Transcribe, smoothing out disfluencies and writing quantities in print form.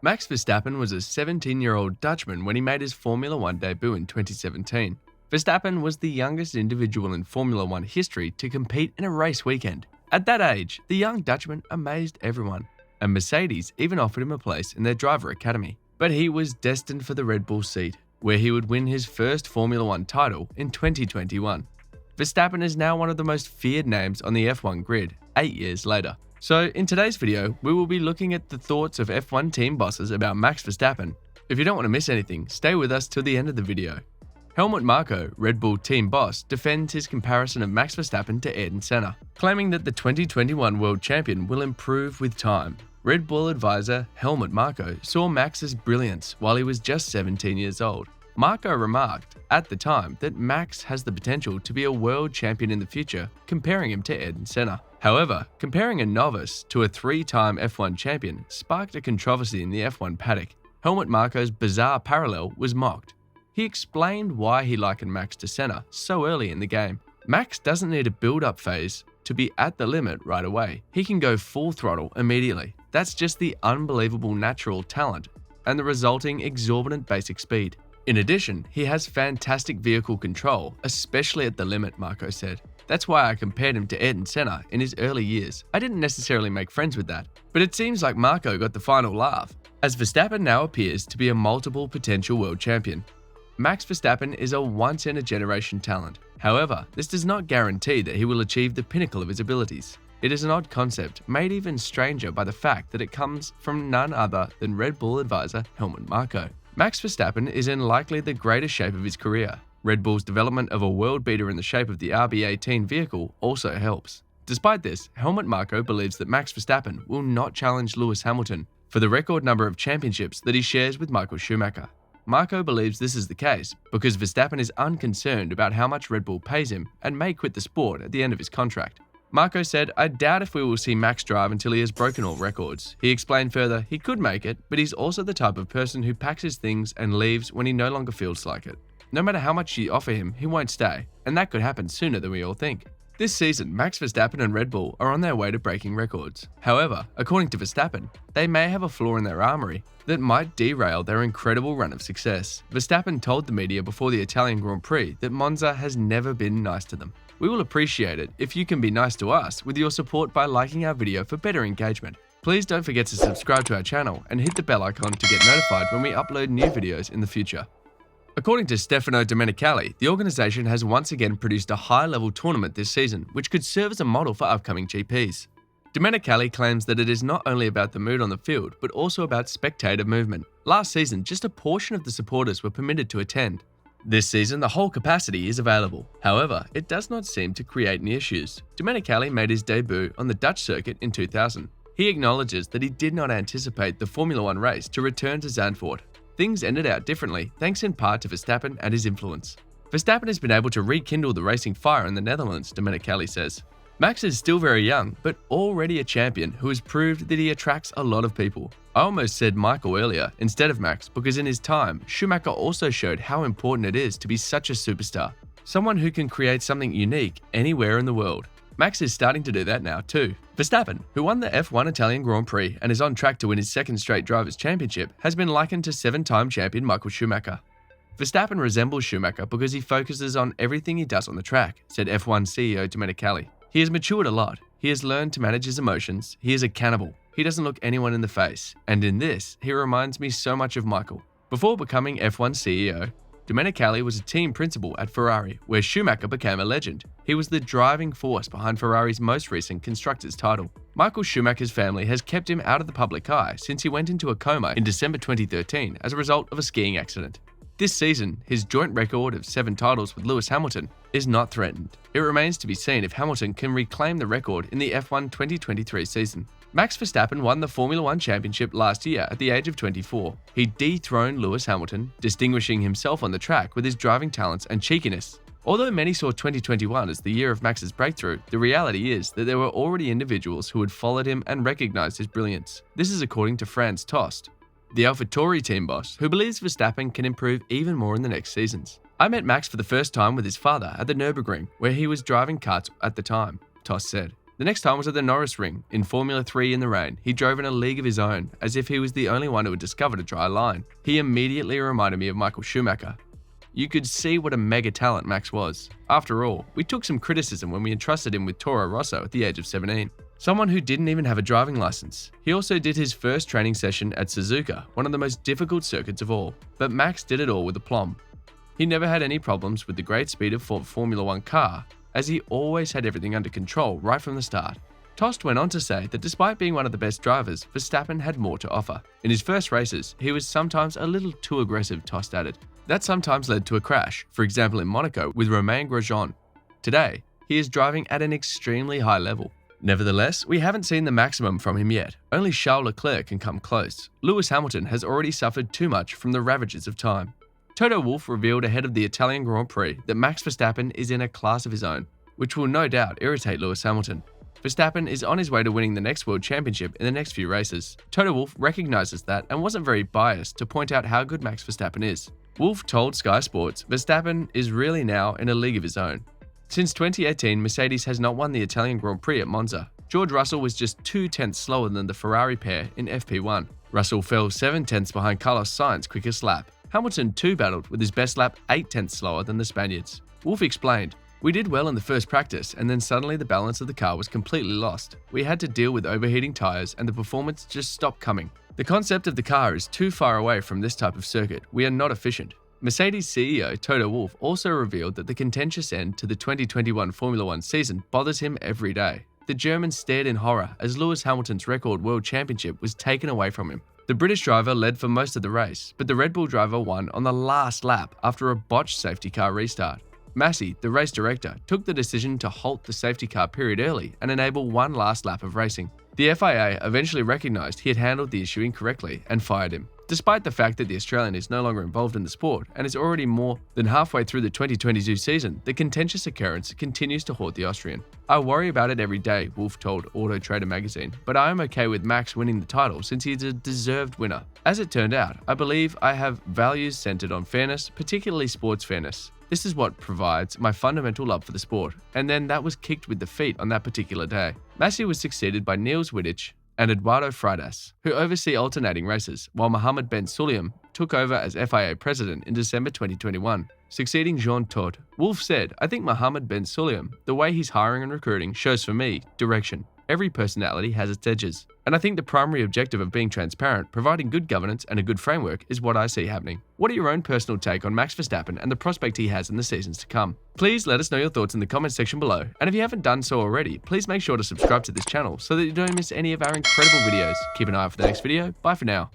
Max Verstappen was a 17-year-old Dutchman when he made his Formula One debut in 2017. Verstappen was the youngest individual in Formula One history to compete in a race weekend. At that age, the young Dutchman amazed everyone, and Mercedes even offered him a place in their driver academy. But he was destined for the Red Bull seat, where he would win his first Formula One title in 2021. Verstappen is now one of the most feared names on the F1 grid 8 years later. So in today's video, we will be looking at the thoughts of F1 team bosses about Max Verstappen. If you don't want to miss anything, stay with us till the end of the video. Helmut Marko, Red Bull team boss, defends his comparison of Max Verstappen to Ayrton Senna, claiming that the 2021 world champion will improve with time. Red Bull advisor Helmut Marko saw Max's brilliance while he was just 17 years old. Marko remarked at the time that Max has the potential to be a world champion in the future, comparing him to Ayrton Senna. However, comparing a novice to a 3-time F1 champion sparked a controversy in the F1 paddock. Helmut Marko's bizarre parallel was mocked. He explained why he likened Max to Senna so early in the game. Max doesn't need a build-up phase to be at the limit right away. He can go full throttle immediately. That's just the unbelievable natural talent and the resulting exorbitant basic speed. In addition, he has fantastic vehicle control, especially at the limit, Marko said. That's why I compared him to Ayrton Senna in his early years. I didn't necessarily make friends with that, but it seems like Marko got the final laugh, as Verstappen now appears to be a multiple potential world champion. Max Verstappen is a once-in-a-generation talent. However, this does not guarantee that he will achieve the pinnacle of his abilities. It is an odd concept, made even stranger by the fact that it comes from none other than Red Bull advisor Helmut Marko. Max Verstappen is in likely the greatest shape of his career. Red Bull's development of a world beater in the shape of the RB18 vehicle also helps. Despite this, Helmut Marko believes that Max Verstappen will not challenge Lewis Hamilton for the record number of championships that he shares with Michael Schumacher. Marko believes this is the case because Verstappen is unconcerned about how much Red Bull pays him and may quit the sport at the end of his contract. Marko said, "I doubt if we will see Max drive until he has broken all records." He explained further, he could make it, but he's also the type of person who packs his things and leaves when he no longer feels like it. No matter how much you offer him, he won't stay, and that could happen sooner than we all think. This season, Max Verstappen and Red Bull are on their way to breaking records. However, according to Verstappen, they may have a flaw in their armory that might derail their incredible run of success. Verstappen told the media before the Italian Grand Prix that Monza has never been nice to them. "We will appreciate it if you can be nice to us with your support by liking our video for better engagement. Please don't forget to subscribe to our channel and hit the bell icon to get notified when we upload new videos in the future." According to Stefano Domenicali, the organization has once again produced a high-level tournament this season, which could serve as a model for upcoming GPs. Domenicali claims that it is not only about the mood on the field, but also about spectator movement. Last season, just a portion of the supporters were permitted to attend. This season, the whole capacity is available. However, it does not seem to create any issues. Domenicali made his debut on the Dutch circuit in 2000. He acknowledges that he did not anticipate the Formula One race to return to Zandvoort. Things ended out differently, thanks in part to Verstappen and his influence. Verstappen has been able to rekindle the racing fire in the Netherlands, Domenicali says. Max is still very young, but already a champion who has proved that he attracts a lot of people. I almost said Michael earlier instead of Max because in his time, Schumacher also showed how important it is to be such a superstar. Someone who can create something unique anywhere in the world. Max is starting to do that now too. Verstappen, who won the F1 Italian Grand Prix and is on track to win his second straight Drivers' Championship, has been likened to 7-time champion Michael Schumacher. Verstappen resembles Schumacher because he focuses on everything he does on the track, said F1 CEO Domenicali. He has matured a lot. He has learned to manage his emotions. He is a cannibal. He doesn't look anyone in the face. And in this, he reminds me so much of Michael. Before becoming F1 CEO, Domenicali was a team principal at Ferrari, where Schumacher became a legend. He was the driving force behind Ferrari's most recent constructors' title. Michael Schumacher's family has kept him out of the public eye since he went into a coma in December 2013 as a result of a skiing accident. This season, his joint record of 7 titles with Lewis Hamilton is not threatened. It remains to be seen if Hamilton can reclaim the record in the F1 2023 season. Max Verstappen won the Formula One championship last year at the age of 24. He dethroned Lewis Hamilton, distinguishing himself on the track with his driving talents and cheekiness. Although many saw 2021 as the year of Max's breakthrough, the reality is that there were already individuals who had followed him and recognized his brilliance. This is according to Franz Tost, the AlphaTauri team boss, who believes Verstappen can improve even more in the next seasons. "I met Max for the first time with his father at the Nürburgring, where he was driving karts at the time," Tost said. The next time was at the Norris Ring, in Formula 3 in the rain. He drove in a league of his own, as if he was the only one who had discovered a dry line. He immediately reminded me of Michael Schumacher. You could see what a mega talent Max was. After all, we took some criticism when we entrusted him with Toro Rosso at the age of 17. Someone who didn't even have a driving license. He also did his first training session at Suzuka, one of the most difficult circuits of all. But Max did it all with aplomb. He never had any problems with the great speed of Formula 1 car, as he always had everything under control right from the start. Tost went on to say that despite being one of the best drivers, Verstappen had more to offer. In his first races, he was sometimes a little too aggressive, Tost added. That sometimes led to a crash, for example in Monaco with Romain Grosjean. Today, he is driving at an extremely high level. Nevertheless, we haven't seen the maximum from him yet. Only Charles Leclerc can come close. Lewis Hamilton has already suffered too much from the ravages of time. Toto Wolff revealed ahead of the Italian Grand Prix that Max Verstappen is in a class of his own, which will no doubt irritate Lewis Hamilton. Verstappen is on his way to winning the next World Championship in the next few races. Toto Wolff recognizes that and wasn't very biased to point out how good Max Verstappen is. Wolff told Sky Sports, Verstappen is really now in a league of his own. Since 2018, Mercedes has not won the Italian Grand Prix at Monza. George Russell was just 2/10 slower than the Ferrari pair in FP1. Russell fell 7/10 behind Carlos Sainz's quickest lap. Hamilton too battled with his best lap 8/10 slower than the Spaniards. Wolff explained, "We did well in the first practice and then suddenly the balance of the car was completely lost. We had to deal with overheating tires and the performance just stopped coming. The concept of the car is too far away from this type of circuit. We are not efficient." Mercedes CEO Toto Wolff also revealed that the contentious end to the 2021 Formula 1 season bothers him every day. The German stared in horror as Lewis Hamilton's record world championship was taken away from him. The British driver led for most of the race, but the Red Bull driver won on the last lap after a botched safety car restart. Massey, the race director, took the decision to halt the safety car period early and enable one last lap of racing. The FIA eventually recognised he had handled the issue incorrectly and fired him. Despite the fact that the Australian is no longer involved in the sport and is already more than halfway through the 2022 season, the contentious occurrence continues to haunt the Austrian. "I worry about it every day," Wolff told Auto Trader magazine, "but I am okay with Max winning the title since he is a deserved winner. As it turned out, I believe I have values centered on fairness, particularly sports fairness. This is what provides my fundamental love for the sport, and then that was kicked with defeat on that particular day." Massey was succeeded by Niels Wittich and Eduardo Freitas, who oversee alternating races, while Mohammed Ben Sulayem took over as FIA president in December 2021, succeeding Jean Todt. Wolff said, "I think Mohammed Ben Sulayem, the way he's hiring and recruiting, shows for me direction. Every personality has its edges. And I think the primary objective of being transparent, providing good governance and a good framework is what I see happening." What are your own personal take on Max Verstappen and the prospect he has in the seasons to come? Please let us know your thoughts in the comment section below. And if you haven't done so already, please make sure to subscribe to this channel so that you don't miss any of our incredible videos. Keep an eye out for the next video. Bye for now.